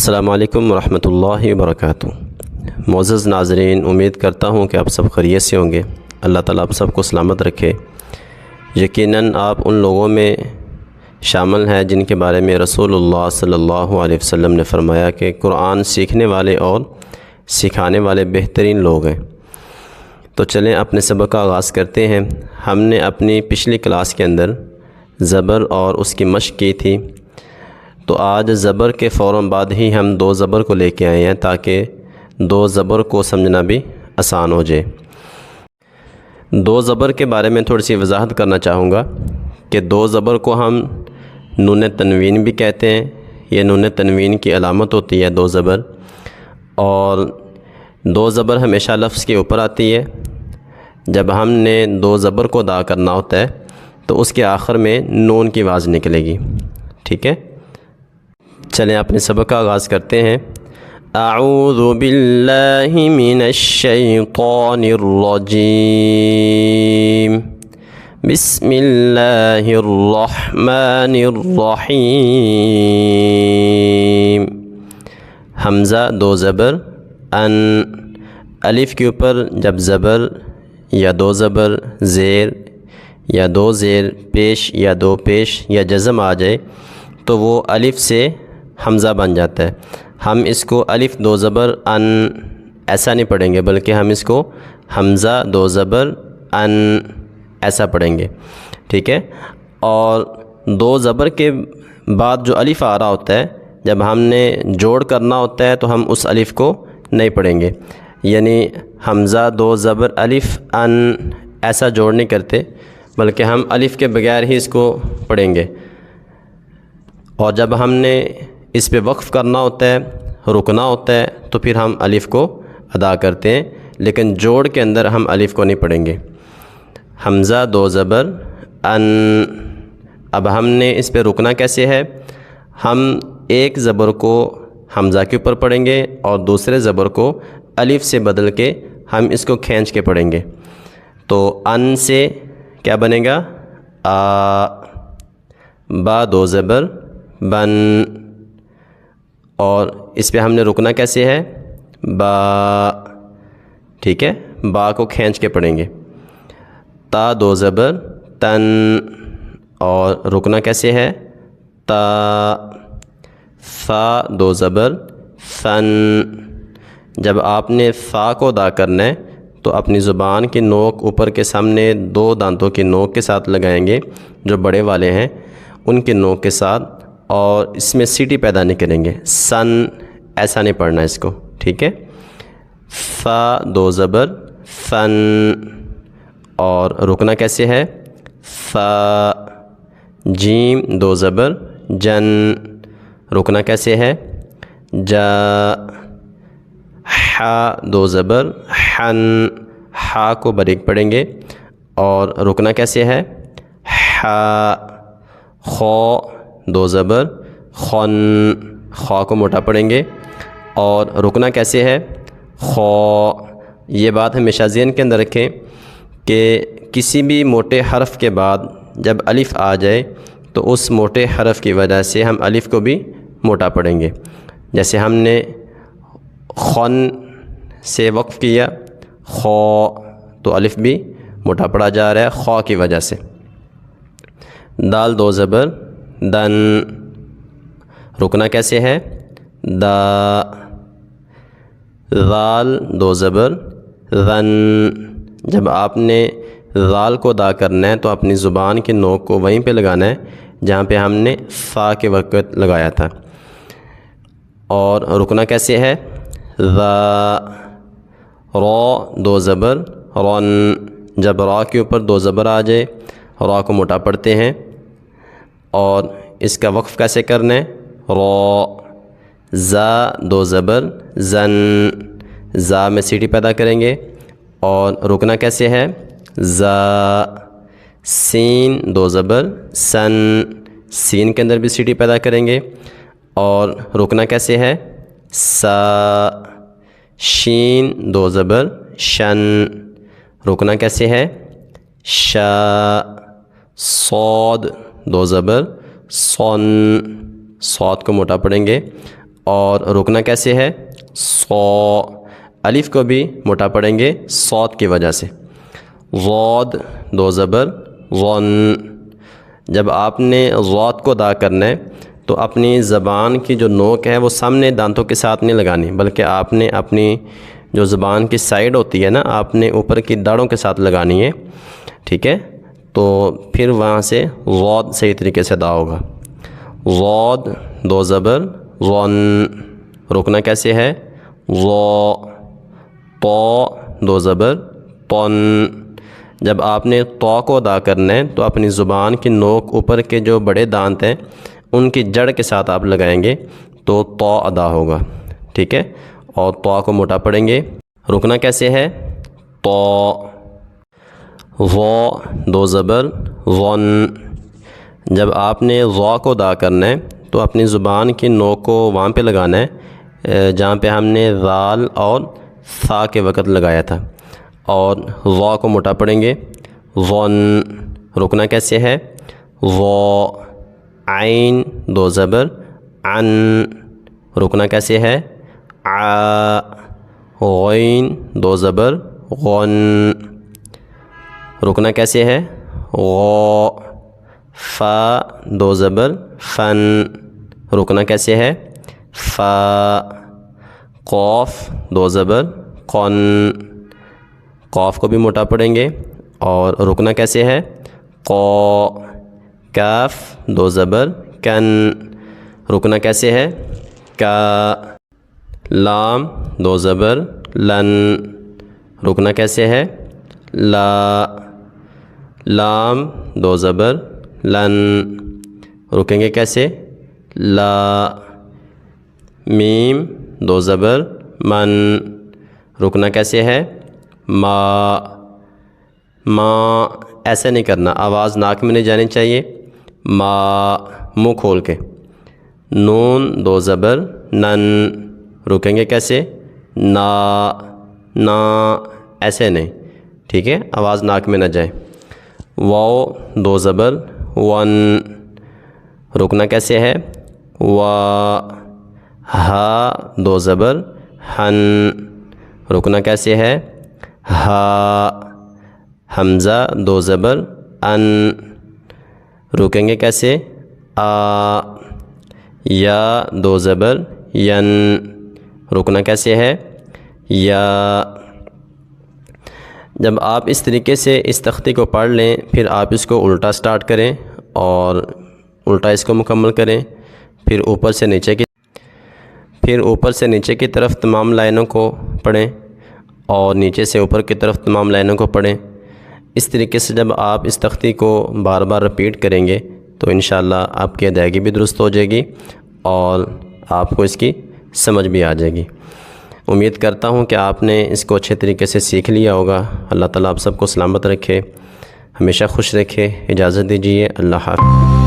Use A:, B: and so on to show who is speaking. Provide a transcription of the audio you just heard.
A: السلام علیکم ورحمۃ اللہ وبرکاتہ۔ معزز ناظرین، امید کرتا ہوں کہ آپ سب خیریت سے ہوں گے۔ اللہ تعالیٰ آپ سب کو سلامت رکھے۔ یقیناً آپ ان لوگوں میں شامل ہیں جن کے بارے میں رسول اللہ صلی اللہ علیہ وسلم نے فرمایا کہ قرآن سیکھنے والے اور سکھانے والے بہترین لوگ ہیں۔ تو چلیں اپنے سبق کا آغاز کرتے ہیں۔ ہم نے اپنی پچھلی کلاس کے اندر زبر اور اس کی مشق کی تھی، تو آج زبر کے فوراً بعد ہی ہم دو زبر کو لے کے آئے ہیں تاکہ دو زبر کو سمجھنا بھی آسان ہو جائے۔ دو زبر کے بارے میں تھوڑی سی وضاحت کرنا چاہوں گا کہ دو زبر کو ہم نون تنوین بھی کہتے ہیں۔ یہ نون تنوین کی علامت ہوتی ہے دو زبر، اور دو زبر ہمیشہ لفظ کے اوپر آتی ہے۔ جب ہم نے دو زبر کو ادا کرنا ہوتا ہے تو اس کے آخر میں نون کی آواز نکلے گی، ٹھیک ہے؟ چلیں اپنے سبق کا آغاز کرتے ہیں۔ اعوذ باللہ من الشیطان الرجیم، بسم اللہ الرحمن الرحیم۔ حمزہ دو زبر، ان، الف کے اوپر جب زبر یا دو زبر، زیر یا دو زیر، پیش یا دو پیش یا جزم آ جائے تو وہ الف سے حمزہ بن جاتا ہے۔ ہم اس کو الف دو زبر ان ایسا نہیں پڑھیں گے، بلکہ ہم اس کو حمزہ دو زبر ان ایسا پڑھیں گے، ٹھیک ہے؟ اور دو زبر کے بعد جو الف آ رہا ہوتا ہے، جب ہم نے جوڑ کرنا ہوتا ہے تو ہم اس الف کو نہیں پڑھیں گے، یعنی حمزہ دو زبر الف ان ایسا جوڑ نہیں کرتے، بلکہ ہم الف کے بغیر ہی اس کو پڑھیں گے۔ اور جب ہم نے اس پہ وقف کرنا ہوتا ہے، رکنا ہوتا ہے، تو پھر ہم الف کو ادا کرتے ہیں، لیکن جوڑ کے اندر ہم الف کو نہیں پڑھیں گے۔ حمزہ دو زبر ان۔ اب ہم نے اس پہ رکنا کیسے ہے؟ ہم ایک زبر کو حمزہ کے اوپر پڑھیں گے اور دوسرے زبر کو الف سے بدل کے ہم اس کو کھینچ کے پڑھیں گے۔ تو ان سے کیا بنے گا؟ آ۔ با دو زبر بن، اور اس پہ ہم نے رکنا کیسے ہے؟ با، ٹھیک ہے؟ با کو کھینچ کے پڑھیں گے۔ تا دو زبر تن، اور رکنا کیسے ہے؟ تا۔ فا دو زبر فن۔ جب آپ نے فا کو ادا کرنا ہے تو اپنی زبان کی نوک اوپر کے سامنے دو دانتوں کی نوک کے ساتھ لگائیں گے جو بڑے والے ہیں، ان کے نوک کے ساتھ، اور اس میں سیٹی پیدا نہیں کریں گے۔ سن ایسا نہیں پڑھنا اس کو، ٹھیک ہے؟ فا دو زبر فن، اور رکنا کیسے ہے؟ فا۔ جیم دو زبر جن، رکنا کیسے ہے؟ جا۔ حا دو زبر حن، حا کو باریک پڑھیں گے اور رکنا کیسے ہے؟ حا۔ خو دو زبر خن، خوا کو موٹا پڑھیں گے اور رکنا کیسے ہے؟ خو۔ یہ بات ہمیشہ ذہن کے اندر رکھیں کہ کسی بھی موٹے حرف کے بعد جب الف آ جائے تو اس موٹے حرف کی وجہ سے ہم الف کو بھی موٹا پڑھیں گے۔ جیسے ہم نے خن سے وقف کیا، خو، تو الف بھی موٹا پڑھا جا رہا ہے خوا کی وجہ سے۔ دال دو زبر دن، رکنا کیسے ہے؟ دا۔ ذال دو زبر ذن۔ جب آپ نے ذال کو ادا کرنا ہے تو اپنی زبان کی نوک کو وہیں پہ لگانا ہے جہاں پہ ہم نے فا کے وقت لگایا تھا، اور رکنا کیسے ہے؟ ذا۔ رو دو زبر رن۔ جب را کے اوپر دو زبر آ جائے، را کو موٹا پڑھتے ہیں، اور اس کا وقف کیسے کرنا ہے؟ رو۔ زا دو زبر زن، زا میں سیٹی پیدا کریں گے اور رکنا کیسے ہے؟ زا۔ سین دو زبر سن، سین کے اندر بھی سیٹی پیدا کریں گے اور رکنا کیسے ہے؟ سا۔ شین دو زبر شن، رکنا کیسے ہے؟ شا۔ صاد دو زبر صن، صاد کو موٹا پڑھیں گے اور رکنا کیسے ہے؟ صو، الف کو بھی موٹا پڑھیں گے صاد کی وجہ سے. ضاد دو زبر ظن. جب آپ نے ضاد کو ادا کرنا ہے تو اپنی زبان کی جو نوک ہے وہ سامنے دانتوں کے ساتھ نہیں لگانی، بلکہ آپ نے اپنی جو زبان کی سائیڈ ہوتی ہے نا، آپ نے اوپر کی داڑھوں کے ساتھ لگانی ہے. ٹھیک ہے، تو پھر وہاں سے ضاد صحیح طریقے سے ادا ہوگا. ضاد دو زبر ظن. رکنا کیسے ہے؟ ضا. طا دو زبر طن. جب آپ نے طا کو ادا کرنا ہے تو اپنی زبان کی نوک اوپر کے جو بڑے دانت ہیں ان کی جڑ کے ساتھ آپ لگائیں گے تو طا ادا ہوگا. ٹھیک ہے، اور طا کو موٹا پڑھیں گے. رکنا کیسے ہے؟ طا. ضا دو زبر ظن. جب آپ نے ضا کو ادا کرنا ہے تو اپنی زبان کی نوک کو وہاں پہ لگانا ہے جہاں پہ ہم نے ذال اور ثا کے وقت لگایا تھا، اور ضا کو موٹا پڑھیں گے. ظن. رکنا کیسے ہے؟ ضا. عین دو زبر عن. رکنا کیسے ہے؟ عا. غین دو زبر غن. رکنا کیسے ہے؟ غا. فا دو زبر فن. رکنا کیسے ہے؟ فا. قاف دو زبر قن. قاف کو بھی موٹا پڑھیں گے. اور رکنا کیسے ہے؟ قا. کاف دو زبر کن. رکنا کیسے ہے؟ کا. لام دو زبر لن. رکنا کیسے ہے؟ لا. لام دو زبر لن. رکیں گے کیسے؟ لا. میم دو زبر من. رکنا کیسے ہے؟ ما. ما ایسے نہیں کرنا، آواز ناک میں نہیں جانی چاہیے. ما منہ کھول کے. نون دو زبر نن. رکیں گے کیسے؟ نا. نا ایسے نہیں. ٹھیک ہے، آواز ناک میں نہ جائے. واو دو زبر ون. رکنا کیسے ہے؟ وا. ہا دو زبر ہن. رکنا کیسے ہے؟ ہا. حمزہ دو زبر ان. رکیں گے کیسے؟ آ. یا دو زبر ین. رکنا کیسے ہے؟ یا. جب آپ اس طریقے سے اس تختی کو پڑھ لیں پھر آپ اس کو الٹا سٹارٹ کریں اور الٹا اس کو مکمل کریں. پھر اوپر سے نیچے کی طرف تمام لائنوں کو پڑھیں اور نیچے سے اوپر کی طرف تمام لائنوں کو پڑھیں. اس طریقے سے جب آپ اس تختی کو بار بار رپیٹ کریں گے تو انشاءاللہ آپ کی ادائیگی بھی درست ہو جائے گی اور آپ کو اس کی سمجھ بھی آ جائے گی. امید کرتا ہوں کہ آپ نے اس کو اچھے طریقے سے سیکھ لیا ہوگا. اللہ تعالیٰ آپ سب کو سلامت رکھے، ہمیشہ خوش رکھے. اجازت دیجیے. اللہ حافظ.